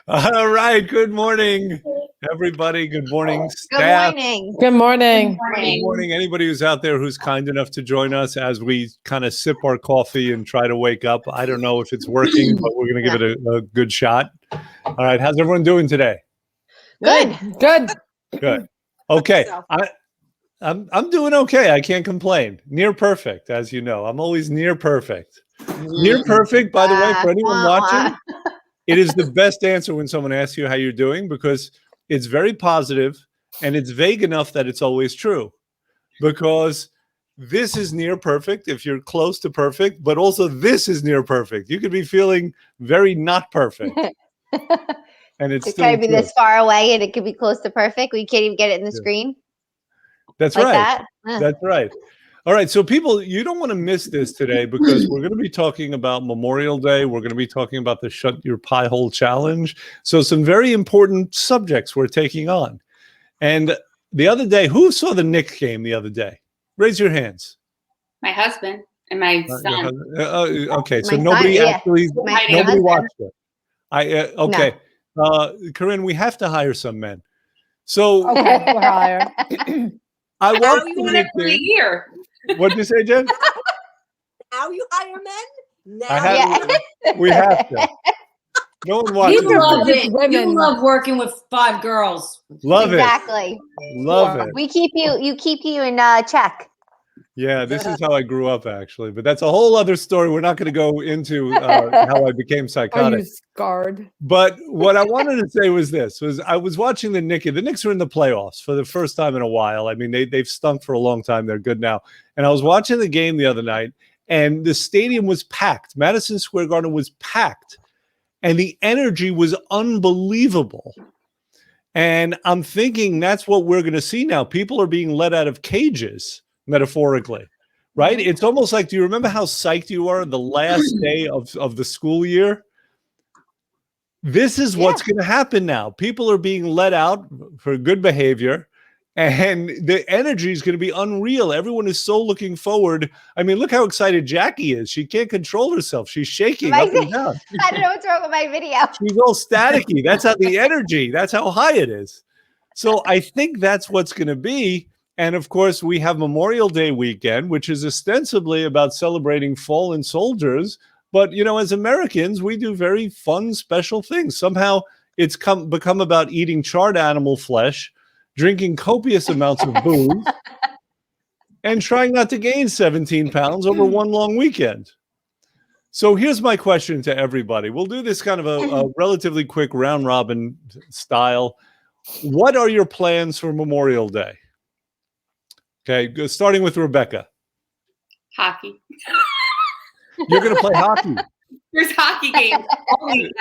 All right. Good morning, everybody. Good morning, Good staff. morning. Good morning. Good morning. Anybody who's out there who's kind enough to join us as we kind of sip our coffee and try to wake up. I don't know if it's working, but we're going to give it a good shot. All right. How's everyone doing today? Good. Good. Good. Okay. I'm doing okay. I can't complain. Near perfect, as you know. I'm always near perfect. Near perfect, by the way, for anyone watching, it is the best answer when someone asks you how you're doing because it's very positive and it's vague enough that it's always true. Because this is near perfect if you're close to perfect, but also this is near perfect. You could be feeling very not perfect. And it's It still could be true. this far away and it could be close to perfect. We can't even get it in the screen. That's Like right. that. That's right. All right. So people, you don't want to miss this today because we're going to be talking about Memorial Day. We're going to be talking about the Shut Your Pie Hole Challenge. So some very important subjects we're taking on. And the other day, who saw the Knicks game the other day? Raise your hands. My husband and my son. Okay. So My nobody son, yeah. actually, My nobody husband. watched it. Okay. Corinne, we have to hire some men. So Okay, we'll hire. I Now watched you the want it Knicks for a game. year. What did you say, Jen? Now you hire men? Now I have. We have to. No one watches These are it. just women. You love working with 5 girls. Love Exactly. it. Love it. We keep you in check. Yeah, this is how I grew up, actually. But that's a whole other story. We're not going to go into how I became Are you psychotic. scarred? But what I wanted to say was this: I was watching the Knicks. The Knicks are in the playoffs for the first time in a while. I mean, they've stunk for a long time. They're good now. And I was watching the game the other night, and the stadium was packed. Madison Square Garden was packed, and the energy was unbelievable. And I'm thinking that's what we're going to see now. People are being let out of cages, metaphorically, right? It's almost like, do you remember how psyched you were the last day of the school year? This is what's going to happen now. People are being let out for good behavior, and the energy is going to be unreal. Everyone is so looking forward. I mean, look how excited Jackie is. She can't control herself. She's shaking up and down. I don't know what's wrong with my video. She's all staticky. That's how the energy, that's how high it is. So I think that's what's going to be. And of course, we have Memorial Day weekend, which is ostensibly about celebrating fallen soldiers. But, you know, as Americans, we do very fun, special things. Somehow it's become about eating charred animal flesh, drinking copious amounts of booze, and trying not to gain 17 pounds over one long weekend. So here's my question to everybody. We'll do this kind of a relatively quick round robin style. What are your plans for Memorial Day? Okay, starting with Rebecca. Hockey. You're going to play hockey. There's hockey games all weekend.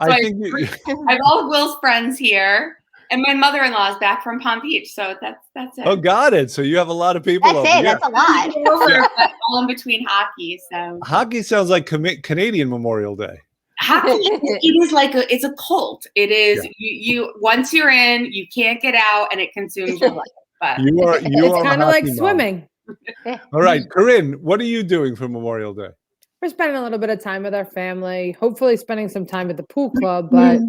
So I think I have all of Will's friends here, and my mother-in-law is back from Palm Beach. So that's it. Oh, got it. So you have a lot of people. That's over. it. That's a lot. Over, but all in between hockey. So Hockey sounds like Canadian Memorial Day. hockey, it is like it's a cult. It is you once you're in, you can't get out, and it consumes your life. But You are It's kind of like hockey mom. swimming. All right, Corinne, what are you doing for Memorial Day? We're spending a little bit of time with our family, hopefully spending some time at the pool club, but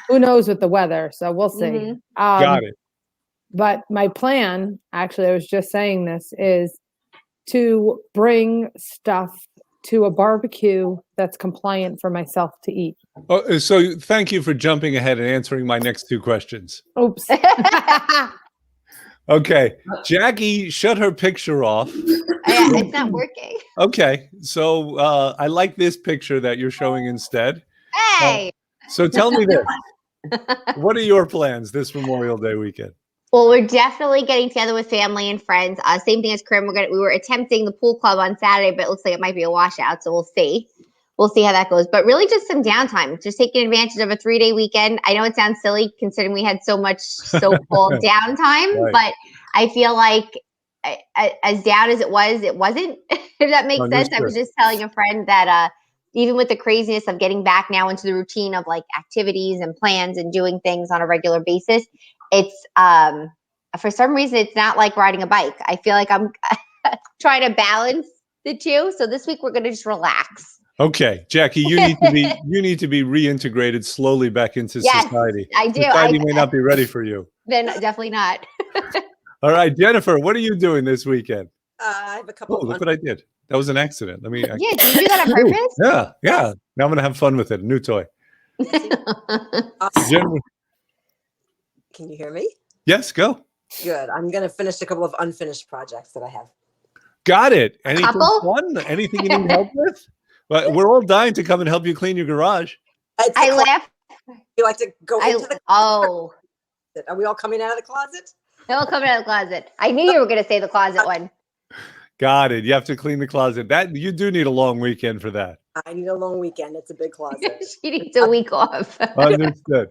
who knows with the weather, so we'll see. Got it. But my plan, actually, I was just saying this, is to bring stuff to a barbecue that's compliant for myself to eat. Oh, so thank you for jumping ahead and answering my next two questions. Oops. Okay, Jackie, shut her picture off. It's not working. Okay, so I like this picture that you're showing instead. Hey. So tell me this. What are your plans this Memorial Day weekend? Well, we're definitely getting together with family and friends. Same thing as Corinne. We were attempting the pool club on Saturday, but it looks like it might be a washout. So we'll see. We'll see how that goes. But really just some downtime, just taking advantage of a 3-day weekend. I know it sounds silly considering we had so much so-called downtime, Right. but I feel like as down as it wasn't, if that makes sense. I was just telling a friend that even with the craziness of getting back now into the routine of like activities and plans and doing things on a regular basis, it's for some reason, it's not like riding a bike. I feel like I'm trying to balance the two. So this week we're going to just relax. Okay, Jackie, you need to be reintegrated slowly back into Yes, society. I do. Society may not be ready for you. Then definitely not. All right, Jennifer, what are you doing this weekend? I have a Oh, couple look of what I did. That was an accident. Let me. Yeah, did you do that on purpose? Yeah. Now I'm gonna have fun with it. A new toy. awesome. Jennifer, Can you hear me? yes, go. Good. I'm going to finish a couple of unfinished projects that I have. Got it. Anything couple? fun? Anything you need help with? Well, we're all dying to come and help you clean your garage. It's I the closet. laugh. You like to go into the Oh, closet. Are we all coming out of the closet? they'll come out of the closet. I knew you were going to say the closet one. Got it. You have to clean the closet. That you do need a long weekend for that. I need a long weekend. It's a big closet. She needs a week off. Understood.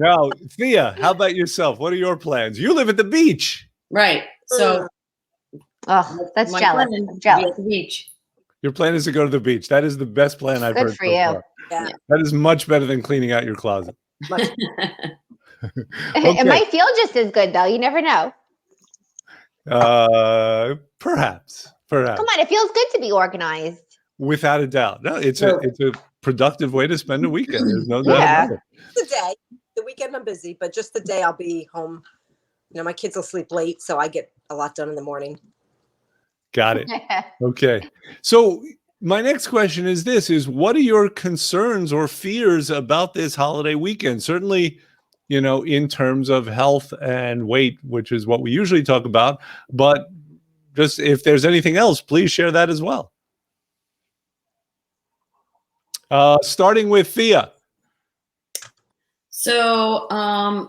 Now, Thea, how about yourself? What are your plans? You live at the beach. Right. So Oh, that's my jealous. plan is I'm to be jealous. at the beach. Your plan is to go to the beach. That is the best plan I've Good heard for so you. far. Yeah. That is much better than cleaning out your closet. Much- It might feel just as good though. You never know. Perhaps. Come on, it feels good to be organized. Without a doubt. No, it's a productive way to spend a weekend. There's no doubt Yeah. about it. the day. The weekend I'm busy, but just the day I'll be home. You know, my kids will sleep late, so I get a lot done in the morning. Got it. Okay. So my next question is this, is what are your concerns or fears about this holiday weekend? Certainly, you know, in terms of health and weight, which is what we usually talk about, but just if there's anything else, please share that as well. Starting with Thea. So,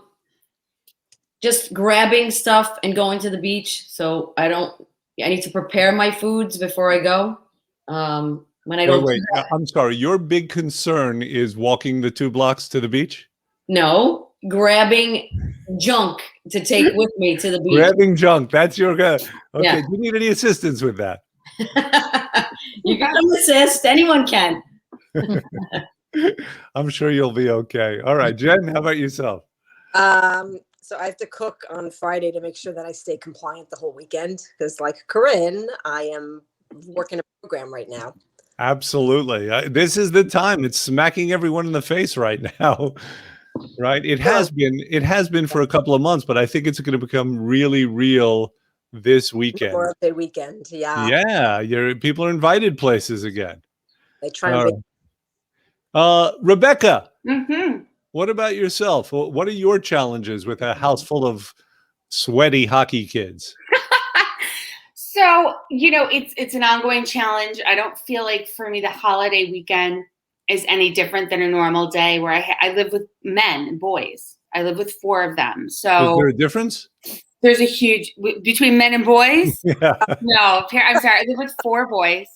just grabbing stuff and going to the beach. So I need to prepare my foods before I go. When I don't, Wait, I'm sorry. Your big concern is walking the 2 blocks to the beach? no, grabbing junk to take with me to the beach. Grabbing junk. That's your guy. Okay. Yeah. Do you need any assistance with that? You can assist. Anyone can. I'm sure you'll be okay. All right, Jen, how about yourself? So I have to cook on Friday to make sure that I stay compliant the whole weekend. Because, like Corinne, I am working a program right now. Absolutely. This is the time. It's smacking everyone in the face right now. Right? It has been for a couple of months, but I think it's going to become really real this weekend. Memorial Day weekend, yeah. Yeah, people are invited places again. They try and Rebecca, Mm-hmm. what about yourself? What are your challenges with a house full of sweaty hockey kids? So, you know, it's an ongoing challenge. I don't feel like for me the holiday weekend is any different than a normal day where I live with men and boys. I live with 4 of them. So Is there a difference? there's a huge between men and boys. Yeah. No, I'm sorry. I live with 4 boys.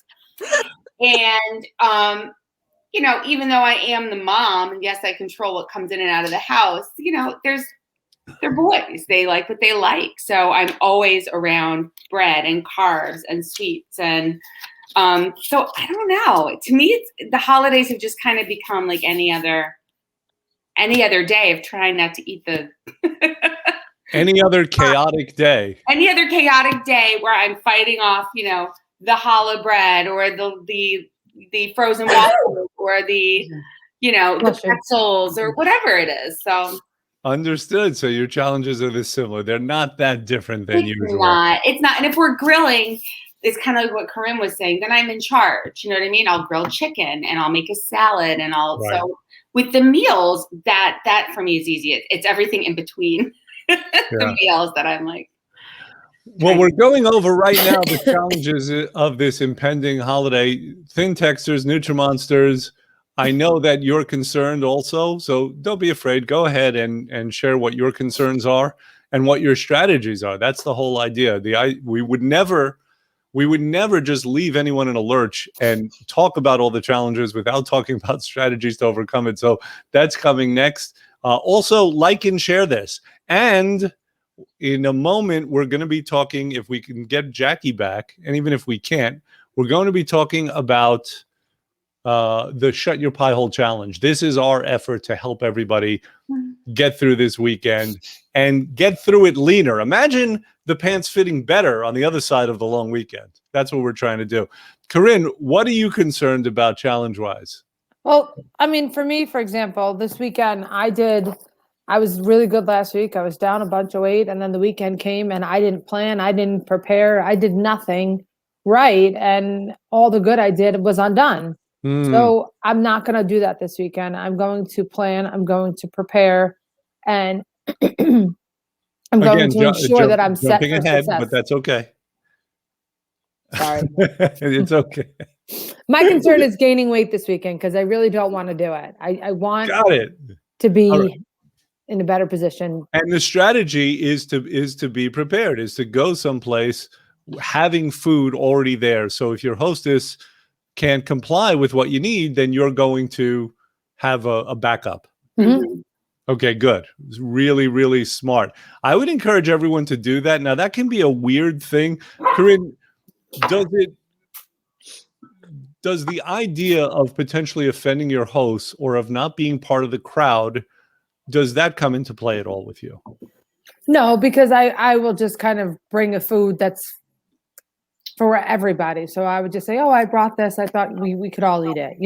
And you know, even though I am the mom, and yes, I control what comes in and out of the house, you know, they're boys. They like what they like. So I'm always around bread and carbs and sweets. And so I don't know. To me, the holidays have just kind of become like any other day of trying not to eat the Any other chaotic day. any other chaotic day where I'm fighting off, you know, the challah bread or the frozen waffles or the, you know, the pretzels or whatever it is. So Understood. So your challenges are this similar. They're not that different than usual. It's not. And if we're grilling, it's kind of like what Corinne was saying, then I'm in charge. You know what I mean? I'll grill chicken and I'll make a salad and Right. so with the meals, that for me is easy. It's everything in between the meals that I'm like. Well, we're going over right now the challenges of this impending holiday. Thin Texters, Nutrimonsters. I know that you're concerned also, so don't be afraid. Go ahead and share what your concerns are and what your strategies are. That's the whole idea. We would never just leave anyone in a lurch and talk about all the challenges without talking about strategies to overcome it. So that's coming next. Also, like and share this. And in a moment, we're going to be talking, if we can get Jackie back, and even if we can't, we're going to be talking about the Shut Your Pie Hole Challenge. This is our effort to help everybody get through this weekend and get through it leaner. Imagine the pants fitting better on the other side of the long weekend. That's what we're trying to do. Corinne, what are you concerned about challenge-wise? Well, I mean, for me, for example, this weekend I was really good last week. I was down a bunch of weight, and then the weekend came and I didn't plan, I didn't prepare, I did nothing right, and all the good I did was undone. So I'm not going to do that this weekend. I'm going to plan, I'm going to prepare, and I'm going to ensure that I'm set for ahead, success. but that's okay. Sorry. It's okay. My concern is gaining weight this weekend because I really don't want to do it. I want Got it. to be All right. in a better position. And the strategy is to be prepared, is to go someplace having food already there. So if your hostess can't comply with what you need, then you're going to have a backup. Mhm. Okay, good. It's really, really smart. I would encourage everyone to do that. Now, that can be a weird thing. Corinne, does the idea of potentially offending your host or of not being part of the crowd, does that come into play at all with you? No, because I will just kind of bring a food that's for everybody. So I would just say, oh, I brought this. I thought we could all eat it,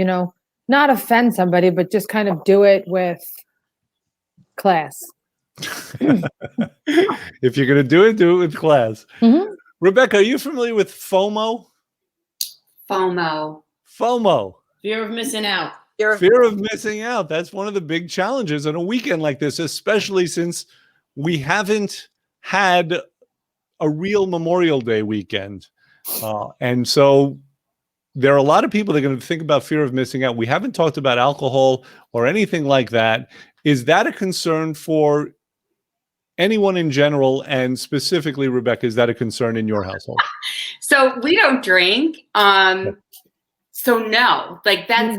not offend somebody, but just kind of do it with class. If you're going to do it with class. Mhm. Rebecca, are you familiar with FOMO? FOMO. FOMO. Fear of missing out. Fear of missing out. That's one of the big challenges on a weekend like this, especially since we haven't had a real Memorial Day weekend. And so there are a lot of people that are going to think about fear of missing out. We haven't talked about alcohol or anything like that. Is that a concern for anyone in general? And specifically, Rebecca, is that a concern in your household? So we don't drink. So no, like that's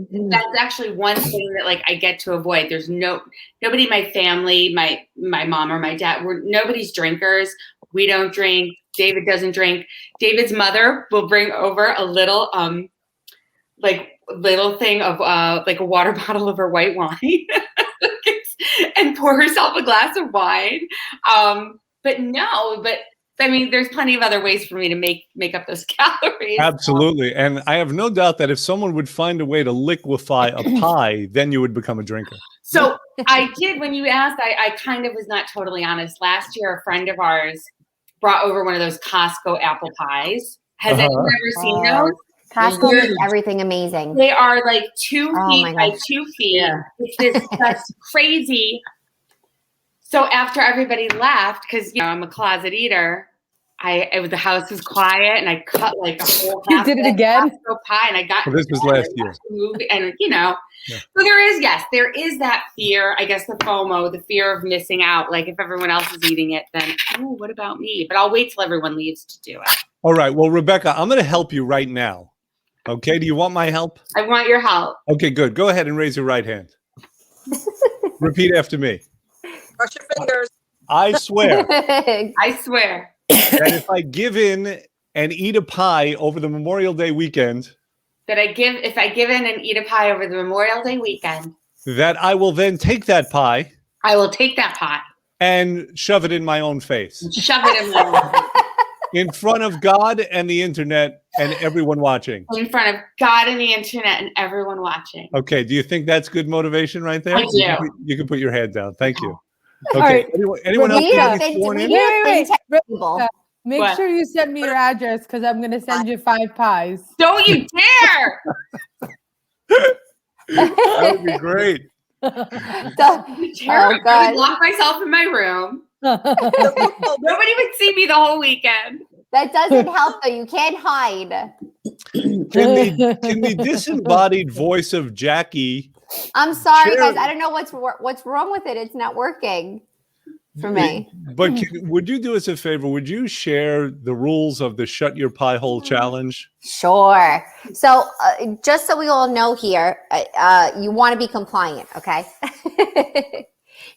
actually one thing that like I get to avoid. There's nobody in my family, my mom or my dad, nobody's drinkers. We don't drink. David doesn't drink. David's mother will bring over a little little thing of like a water bottle of her white wine and pour herself a glass of wine. But I mean, there's plenty of other ways for me to make up those calories. Absolutely. And I have no doubt that if someone would find a way to liquefy a pie, then you would become a drinker. So I did, when you asked, I kind of was not totally honest. Last year, a friend of ours brought over one of those Costco apple pies. Has anyone ever seen those? Costco makes everything amazing. They are like 2 Oh feet my by gosh. 2 feet. Yeah. It's that's crazy. So after everybody left, because I'm a closet eater, the house was quiet, and I cut like a whole. You did it again? Costco pie, and I got. Well, this was last year. And Yeah. so there is that fear. I guess the FOMO, the fear of missing out. Like if everyone else is eating it, then what about me? But I'll wait till everyone leaves to do it. All right. Well, Rebecca, I'm going to help you right now. Okay. Do you want my help? I want your help. Okay, good. Go ahead and raise your right hand. Repeat after me. Cross your fingers. I swear I swear. that if I give in and eat a pie over the Memorial Day weekend, That if I give in and eat a pie over the Memorial Day weekend, that I will then take that pie I will take that pie, and shove it in my own face shove it in my mouth, in front of God and the internet and everyone watching. in front of God and the internet and everyone watching. Okay. Do you think that's good motivation right there? I do. You can put your hand down. Thank you. Okay. right. Anyone else We want have to be been sworn in? Wait. people. Make What? sure you send me your address because I'm going to send you 5 pies. Don't you dare! That would be great. So- You dare. Oh, I God. would lock myself in my room. Nobody would see me the whole weekend. that doesn't help though. You can't hide. Can the disembodied voice of Jackie I'm sorry, Share- guys. I don't know what's wrong with it. It's not working for me. But would you do us a favor? Would you share the rules of the Shut Your Pie Hole Challenge? Sure. So, just so we all know here, you want to be compliant, okay?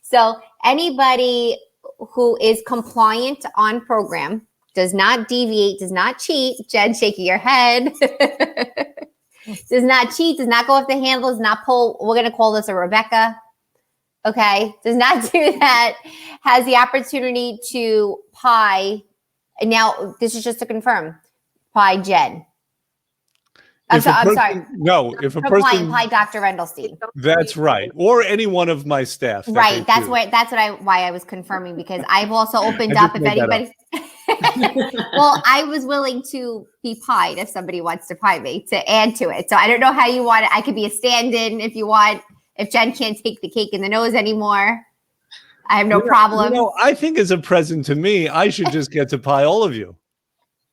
So, anybody who is compliant on program, does not deviate, does not cheat. Jen, shaking your head. does not cheat, does not go off the handle, does not pull. We're going to call this a Rebecca. Okay. Does not do that. Has the opportunity to pie. And now this is just to confirm. Pie Jen. I'm sorry. No, if a Applying person, pie Dr. Rendelstein. that's right, or any one of my staff. Right. That's why I was confirming, because I've also opened I up just if made that anybody. Well, I was willing to be pied if somebody wants to pie me to add to it. So I don't know how you want it. I could be a stand-in if you want. If Jen can't take the cake in the nose anymore, I have no problem. I think as a present to me, I should just get to pie all of you.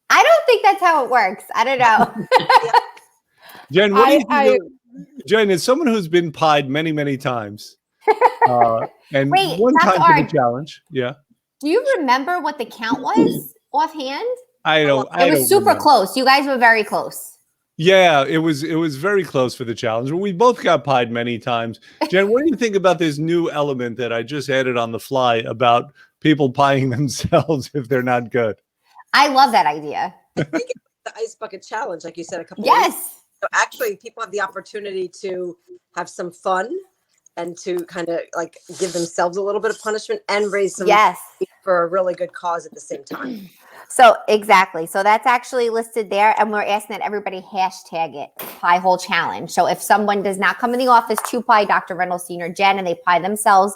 I don't think that's how it works. I don't know. Jen, what do you think? Jen, as someone who's been pied many, many times, and Wait, one Dr. time for Ard, the challenge, yeah. Do you remember what the count was offhand? I don't. It was super close. You guys were very close. Yeah, it was very close for the challenge. We both got pied many times. Jen, what do you think about this new element that I just added on the fly about people pieing themselves if they're not good? I love that idea. I think it's the ice bucket challenge, like you said a couple. Yes. So actually, people have the opportunity to have some fun and to kind of like give themselves a little bit of punishment and raise some Yes. for a really good cause at the same time. So exactly. So that's actually listed there. And we're asking that everybody hashtag it, Pie Hole Challenge. So if someone does not come in the office to pie Dr. Rendelstein or Jen and they pie themselves,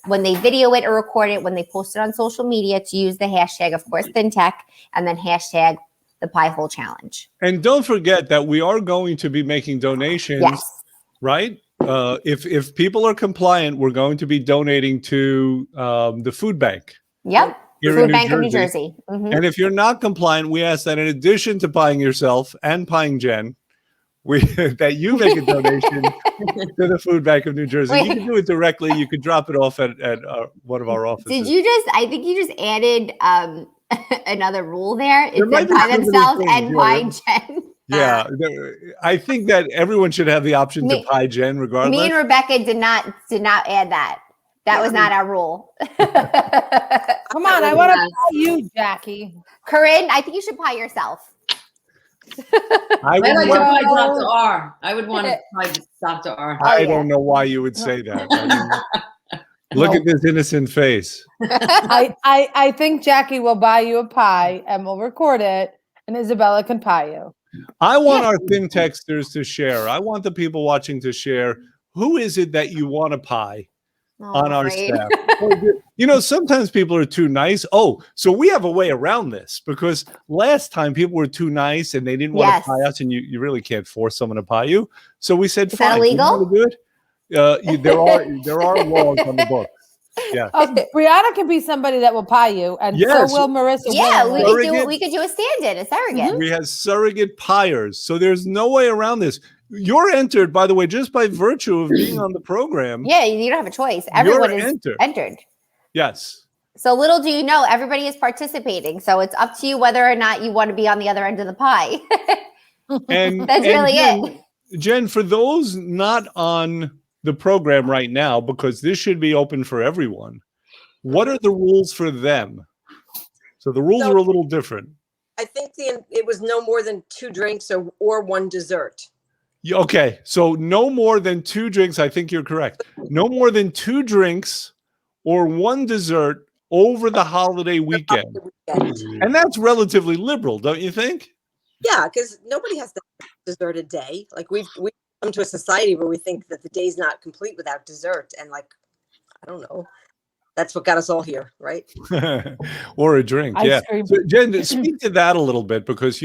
when they video it or record it, when they post it on social media, to use the hashtag, of course, FinTech, and then hashtag the Pie Hole Challenge. And don't forget that we are going to be making donations, Yes. right? If people are compliant, we're going to be donating to the food bank. Yep. Here in Food Bank of New Jersey. Mhm. And if you're not compliant, we ask that in addition to pieing yourself and pieing Jen, that you make a donation to the Food Bank of New Jersey. You can do it directly. You could drop it off at one of our offices. I think you just added another rule there. It might said be pie too many themselves things, and yeah. pie Jen. Yeah, I think that everyone should have the option to pie Jen regardless. Me and Rebecca did not add that. That was not our rule. Come on, I want to call you, Jackie. Corinne, I think you should pie yourself. I I like to would pie Dr. R. I would want to pie Dr. R. I don't know why you would say that. I mean, look at this innocent face. I think Jackie will buy you a pie and we'll record it, and Isabella can pie you. I want our FinTexters to share. I want the people watching to share. Who is it that you want to pie on our staff? You know, sometimes people are too nice. Oh, so we have a way around this, because last time people were too nice and they didn't want to pie us, and you really can't force someone to pie you. So we said, is that fine. illegal? You do it? There are laws on the books. Yeah. Brianna can be somebody that will pie you, and Yes. so will Marissa. Yeah, Williams. we could do a stand-in, a surrogate. We have surrogate piers. So there's no way around this. You're entered, by the way, just by virtue of being on the program. Yeah, you don't have a choice. Everyone You're is entered. Yes. So little do you know, everybody is participating. So it's up to you whether or not you want to be on the other end of the pie. And That's really Jen, it. Jen, for those not on the program right now, because this should be open for everyone, what are the rules for them? So the rules are a little different. I think it was no more than 2 drinks or 1 dessert. Okay, so no more than 2 drinks. I think you're correct. No more than 2 drinks or 1 dessert over the holiday weekend. And that's relatively liberal, don't you think? Yeah, because nobody has to have dessert a day. Like we've come to a society where we think that the day's not complete without dessert. And like, I don't know. That's what got us all here, right? Or a drink, Ice yeah. cream. So Jen, speak to that a little bit, because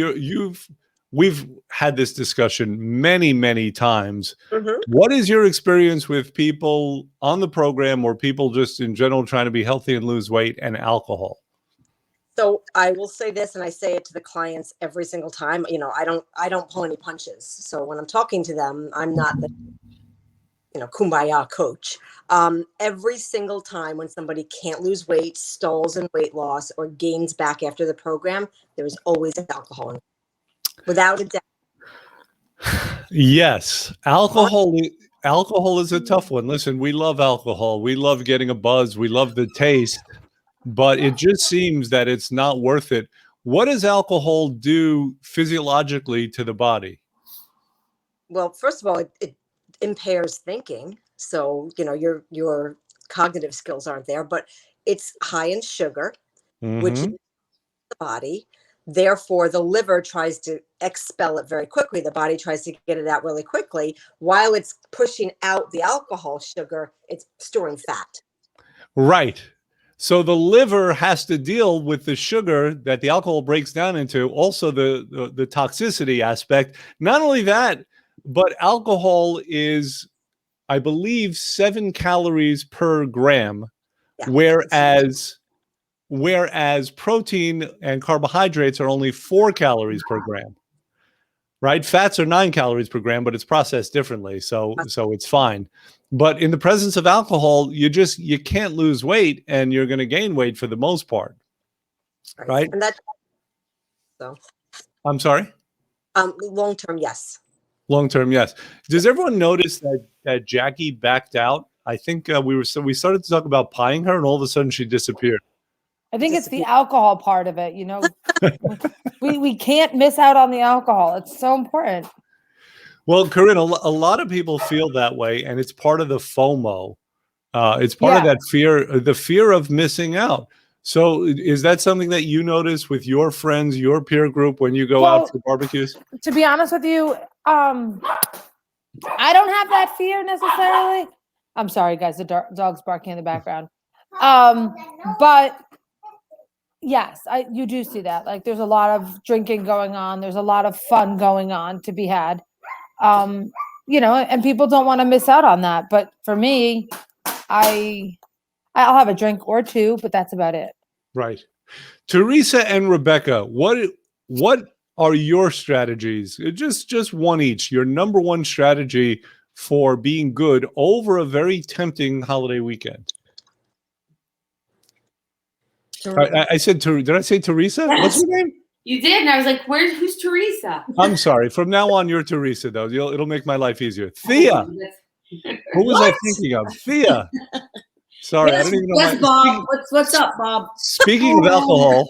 we've had this discussion many, many times. Mhm. What is your experience with people on the program, or people just in general trying to be healthy and lose weight, and alcohol? So I will say this, and I say it to the clients every single time. You know, I don't pull any punches. So when I'm talking to them, I'm not the kumbaya coach. Every single time when somebody can't lose weight, stalls in weight loss, or gains back after the program, there is always alcohol in it. Without a doubt. Yes, alcohol is a tough one. Listen, we love alcohol. We love getting a buzz. We love the taste, but it just seems that it's not worth it. What does alcohol do physiologically to the body? Well, first of all, it impairs thinking. So, your cognitive skills aren't there, but it's high in sugar, which is Mhm. the body. Therefore, the liver tries to expel it very quickly. The body tries to get it out really quickly. While it's pushing out the alcohol sugar, it's storing fat. Right. So the liver has to deal with the sugar that the alcohol breaks down into, also the toxicity aspect. Not only that, but alcohol is, I believe, 7 calories per gram, Yeah. whereas protein and carbohydrates are only 4 calories per gram. Right? Fats are 9 calories per gram, but it's processed differently, so it's fine. But in the presence of alcohol, you can't lose weight, and you're going to gain weight for the most part. Right? And that's so. I'm sorry? Long term, yes. Long term, yes. Does everyone notice that Jackie backed out? I think we started to talk about pieing her, and all of a sudden she disappeared. I think it's the alcohol part of it. We can't miss out on the alcohol. It's so important. Well, Corinne, a lot of people feel that way, and it's part of the FOMO. It's part of that fear, the fear of missing out. So is that something that you notice with your friends, your peer group, when you go out to barbecues? To be honest with you, I don't have that fear necessarily. I'm sorry, guys, the dog's barking in the background. But yes, you do see that. Like, there's a lot of drinking going on. There's a lot of fun going on to be had. And people don't want to miss out on that. But for me, I'll have a drink or two, but that's about it. Right. Teresa and Rebecca, what are your strategies? Just one each. Your number one strategy for being good over a very tempting holiday weekend. I said, did I say Teresa? Yes. What's her name? You did, and I was like, who's Teresa? I'm sorry. From now on, you're Teresa, though. It'll make my life easier. Thea. Who was I thinking of? Thea. Sorry, I don't even know. Yes, Bob. What's up, Bob? Speaking of alcohol,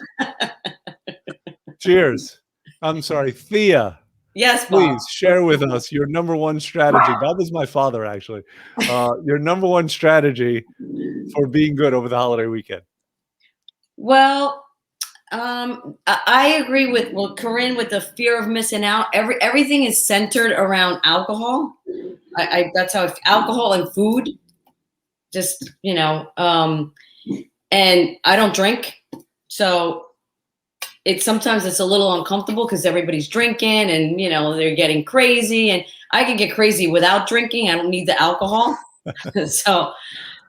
cheers. I'm sorry, Thea. Yes, Bob. Please share with us your number one strategy. Bob is my father, actually. Your number one strategy for being good over the holiday weekend. Well, I agree with Corinne with the fear of missing out. Everything is centered around alcohol. That's how alcohol and food. Just and I don't drink, so sometimes it's a little uncomfortable because everybody's drinking and they're getting crazy, and I can get crazy without drinking. I don't need the alcohol. So,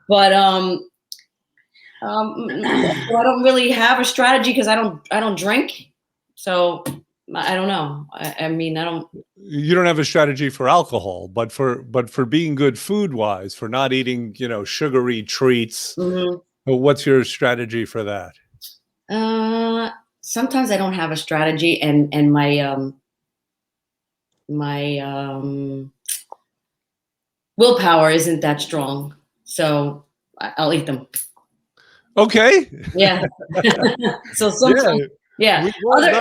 but I don't really have a strategy because I don't drink. So I don't know. I mean, I don't. You don't have a strategy for alcohol, but for being good food wise, for not eating sugary treats. Mm-hmm. What's your strategy for that? Sometimes I don't have a strategy, and my willpower isn't that strong, so I'll eat them. Okay. Yeah. So sometimes, yeah.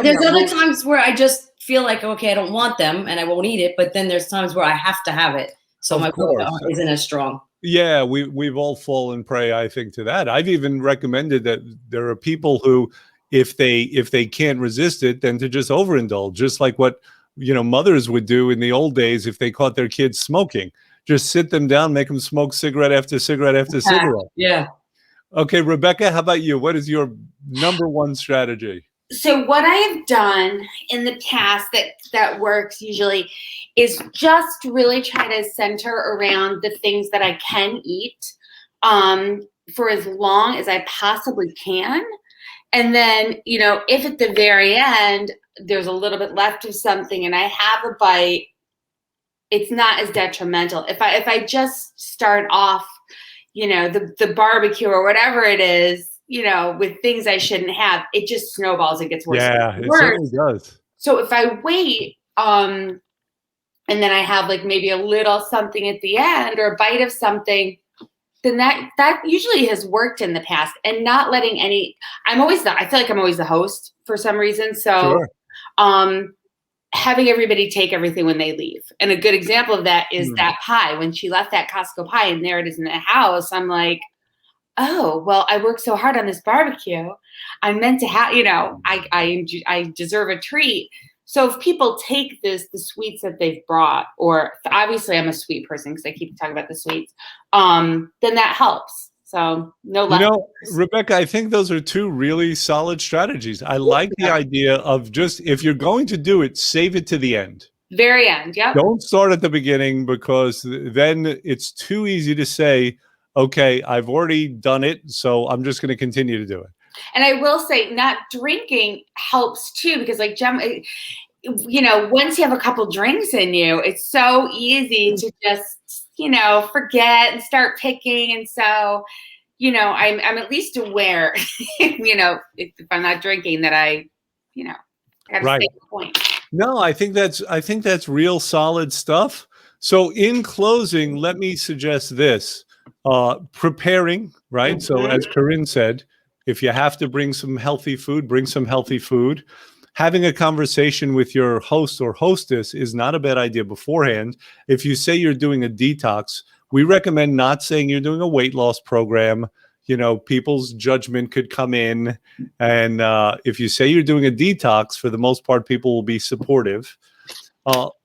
There's other times where I just feel like, okay, I don't want them and I won't eat it, but then there's times where I have to have it, so my willpower isn't as strong. Yeah, we've all fallen prey, I think, to that. I've even recommended that there are people who, if they can't resist it, then to just overindulge, just like what mothers would do in the old days if they caught their kids smoking. Just sit them down, make them smoke cigarette after cigarette after cigarette. Yeah. Okay, Rebecca, how about you? What is your number one strategy? So what I have done in the past that works usually is just really try to center around the things that I can eat for as long as I possibly can. And then, if at the very end there's a little bit left of something and I have a bite, it's not as detrimental. If I just start off, the barbecue or whatever it is, with things I shouldn't have, it just snowballs and gets worse. Yeah, it certainly does. So if I wait, and then I have like maybe a little something at the end or a bite of something, then that usually has worked in the past. And not letting I feel like I'm always the host for some reason. So, sure. having everybody take everything when they leave. And a good example of that is that pie. When she left that Costco pie and there it is in the house, I'm like, oh, well, I worked so hard on this barbecue. I'm meant to have, I deserve a treat. So if people take the sweets that they've brought, or obviously I'm a sweet person because I keep talking about the sweets, then that helps. So no less. Rebecca, I think those are two really solid strategies. I like the idea of just, if you're going to do it, save it to the end. Very end, yep. Don't start at the beginning, because then it's too easy to say, okay, I've already done it, so I'm just going to continue to do it. And I will say, not drinking helps too, because like Jem, once you have a couple drinks in you, it's so easy to just, forget and start picking. And so, I'm at least aware, if I'm not drinking, that I gotta right. stay on point. No, I think that's real solid stuff. So in closing, let me suggest this. Preparing, right? So as Corinne said, if you have to bring some healthy food, bring some healthy food. Having a conversation with your host or hostess is not a bad idea beforehand. If you say you're doing a detox, we recommend not saying you're doing a weight loss program. People's judgment could come in. And if you say you're doing a detox, for the most part, people will be supportive.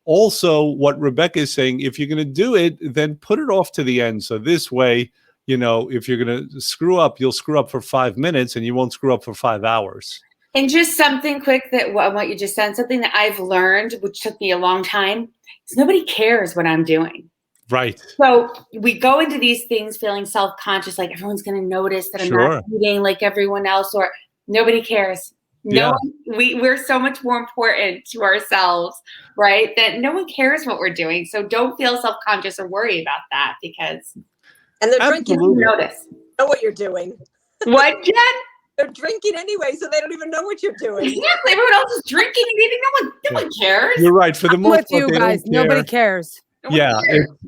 Also, what Rebecca is saying, if you're going to do it, then put it off to the end. So this way, if you're going to screw up, you'll screw up for 5 minutes and you won't screw up for 5 hours. And just something quick what you just said, something that I've learned, which took me a long time, is nobody cares what I'm doing. Right. So we go into these things feeling self-conscious, like everyone's going to notice that I'm not eating like everyone else, or nobody cares. We're so much more important to ourselves, right? That no one cares what we're doing. So don't feel self-conscious or worry about that, because they're drinking. Notice. Know what you're doing. What, Jen? They're drinking anyway, so they don't even know what you're doing. Exactly. Everyone else is drinking and eating. No one cares. You're right. For the most part, with you guys, nobody cares. Yeah,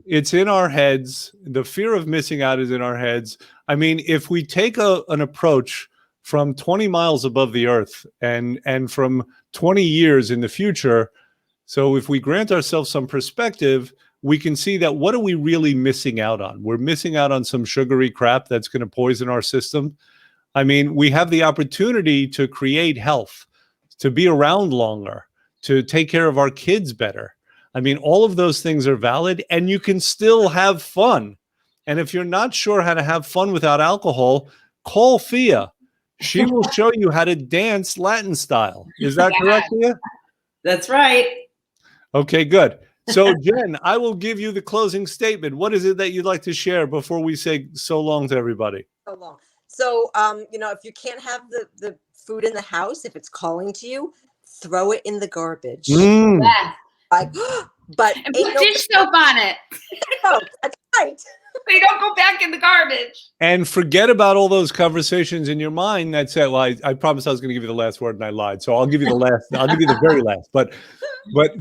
it's in our heads. The fear of missing out is in our heads. I mean, if we take an approach from 20 miles above the earth and from 20 years in the future, so if we grant ourselves some perspective, we can see that what are we really missing out on? We're missing out on some sugary crap that's going to poison our system. I mean, we have the opportunity to create health, to be around longer, to take care of our kids better. I mean, all of those things are valid, and you can still have fun. And if you're not sure how to have fun without alcohol, call Fia. She will show you how to dance Latin style. Is that correct, Fia? That's right. Okay, good. So, Jen, I will give you the closing statement. What is it that you'd like to share before we say so long to everybody? So long. So, if you can't have the food in the house, if it's calling to you, throw it in the garbage. Yeah. But and put dish soap on it. Oh, that's right. They don't go back in the garbage. And forget about all those conversations in your mind that said, well, I promised I was going to give you the last word and I lied. So I'll give you the last. I'll give you the very last. But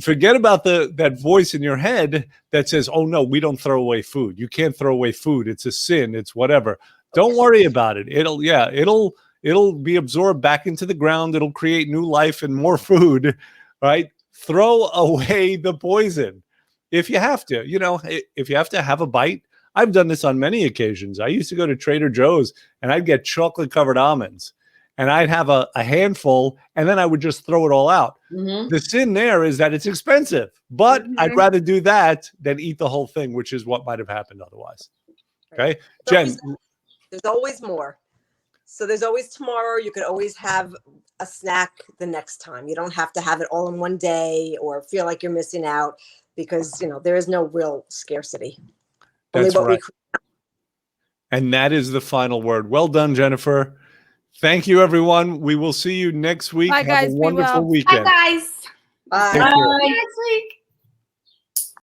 forget about that voice in your head that says, oh, no, we don't throw away food. You can't throw away food. It's a sin. It's whatever. Don't worry about it. It'll be absorbed back into the ground. It'll create new life and more food, right? Throw away the poison if you have to. If you have to have a bite. I've done this on many occasions. I used to go to Trader Joe's and I'd get chocolate-covered almonds and I'd have a handful and then I would just throw it all out. Mm-hmm. The sin there is that it's expensive, but I'd rather do that than eat the whole thing, which is what might have happened otherwise. Okay, Jen. There's always more. So there's always tomorrow. You could always have a snack the next time. You don't have to have it all in one day or feel like you're missing out, because there is no real scarcity. That's right. And that is the final word. Well done, Jennifer. Thank you, everyone. We will see you next week. Bye, guys. Have a wonderful weekend. Bye, guys. Bye. Next week.